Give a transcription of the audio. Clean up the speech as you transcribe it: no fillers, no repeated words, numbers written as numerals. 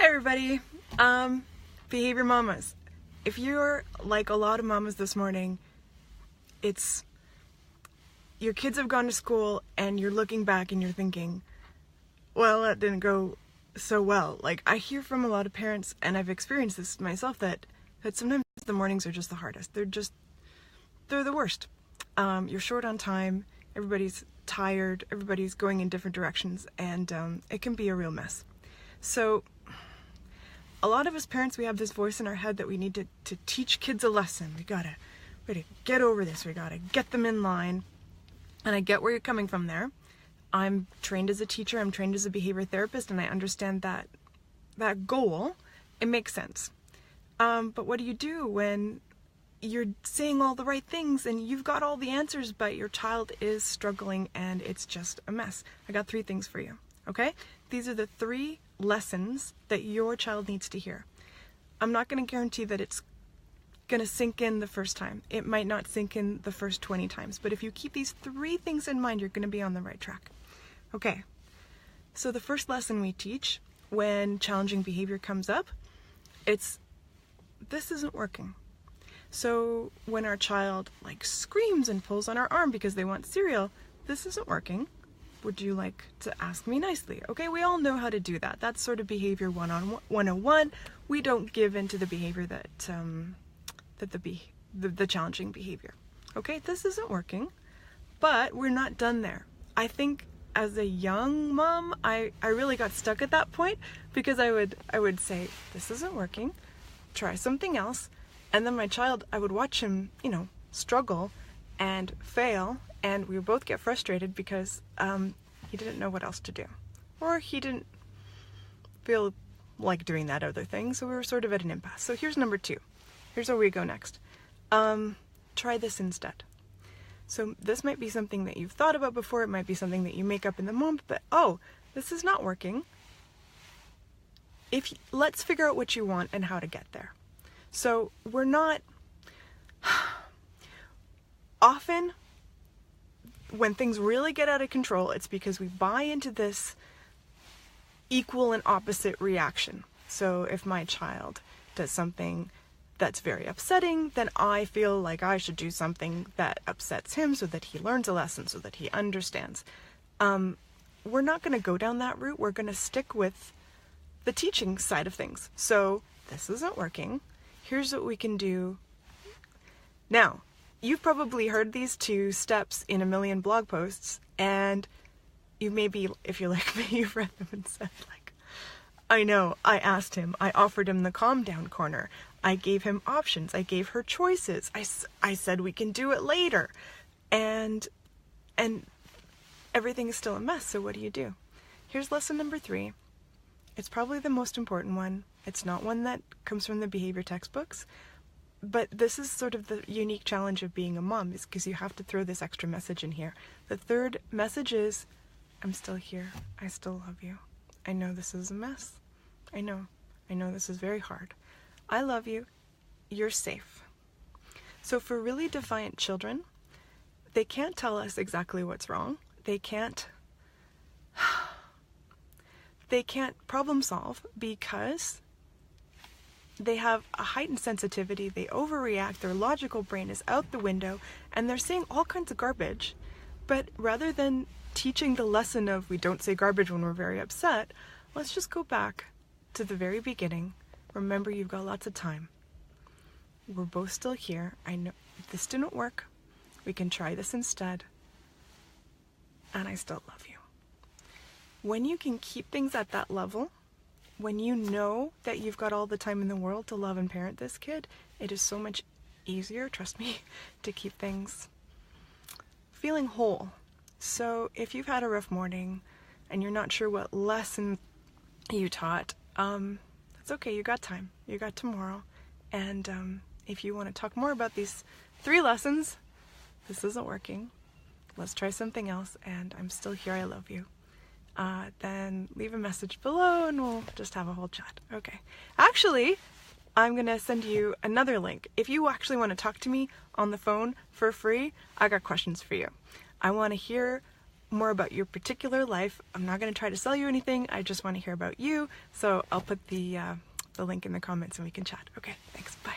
everybody. Behavior mamas. If you're like a lot of mamas this morning, it's your kids have gone to school and you're looking back and you're thinking, well, that didn't go so well. Like, I hear from a lot of parents, and I've experienced this myself, that sometimes the mornings are just the hardest. They're the worst. You're short on time, everybody's tired, everybody's going in different directions, and it can be a real mess. So a lot of us parents, we have this voice in our head that we need to teach kids a lesson. We gotta get over this. We gotta get them in line. And I get where you're coming from there. I'm trained as a teacher. I'm trained as a behavior therapist, and I understand that goal. It makes sense. But what do you do when you're saying all the right things and you've got all the answers, but your child is struggling and it's just a mess? I got 3 things for you. Okay? These are the 3 lessons that your child needs to hear. I'm not going to guarantee that it's going to sink in the first time. It might not sink in the first 20 times, but if you keep these 3 things in mind, you're going to be on the right track. Okay, so the first lesson we teach when challenging behavior comes up, it's, this isn't working. So when our child screams and pulls on our arm because they want cereal, this isn't working. Would you like to ask me nicely? Okay, we all know how to do that. That's sort of behavior 101. We don't give into the behavior that the challenging behavior. Okay, this isn't working, but we're not done there. I think as a young mom, I really got stuck at that point because I would say, this isn't working, try something else, and then my child, I would watch him, struggle and fail, and we would both get frustrated because he didn't know what else to do, or he didn't feel like doing that other thing, so we were sort of at an impasse. So here's number 2. Here's where we go next. Try this instead. So this might be something that you've thought about before, it might be something that you make up in the moment, but this is not working. Let's figure out what you want and how to get there. So we're not, often when things really get out of control, it's because we buy into this equal and opposite reaction. So if my child does something that's very upsetting, then I feel like I should do something that upsets him so that he learns a lesson, so that he understands. We're not going to go down that route. We're going to stick with the teaching side of things. So this isn't working. Here's what we can do. Now, you've probably heard these 2 steps in a million blog posts, and you maybe, if you're like me, you've read them and said, I know, I asked him, I offered him the calm down corner, I gave him options, I gave her choices, I said we can do it later, and everything is still a mess, so what do you do? Here's lesson number 3. It's probably the most important one. It's not one that comes from the behavior textbooks, but this is sort of the unique challenge of being a mom, is because you have to throw this extra message in here. The 3rd message is, I'm still here, I still love you. I know this is a mess. I know this is very hard. I love you. You're safe. So for really defiant children, they can't tell us exactly what's wrong. They can't problem solve because they have a heightened sensitivity. They overreact. Their logical brain is out the window, and they're saying all kinds of garbage. But rather than teaching the lesson of we don't say garbage when we're very upset, let's just go back to the very beginning. Remember, you've got lots of time. We're both still here. I know this didn't work. We can try this instead. And I still love you. When you can keep things at that level, when you know that you've got all the time in the world to love and parent this kid, it is so much easier, trust me, to keep things feeling whole. So if you've had a rough morning and you're not sure what lesson you taught, that's okay, you got time, you got tomorrow. And if you want to talk more about these 3 lessons, this isn't working, let's try something else, and I'm still here, I love you, then leave a message below and we'll just have a whole chat. Okay, actually, I'm gonna send you another link. If you actually want to talk to me on the phone for free, I got questions for you. I want to hear more about your particular life. I'm not going to try to sell you anything. I just want to hear about you. So I'll put the link in the comments and we can chat. Okay, thanks. Bye.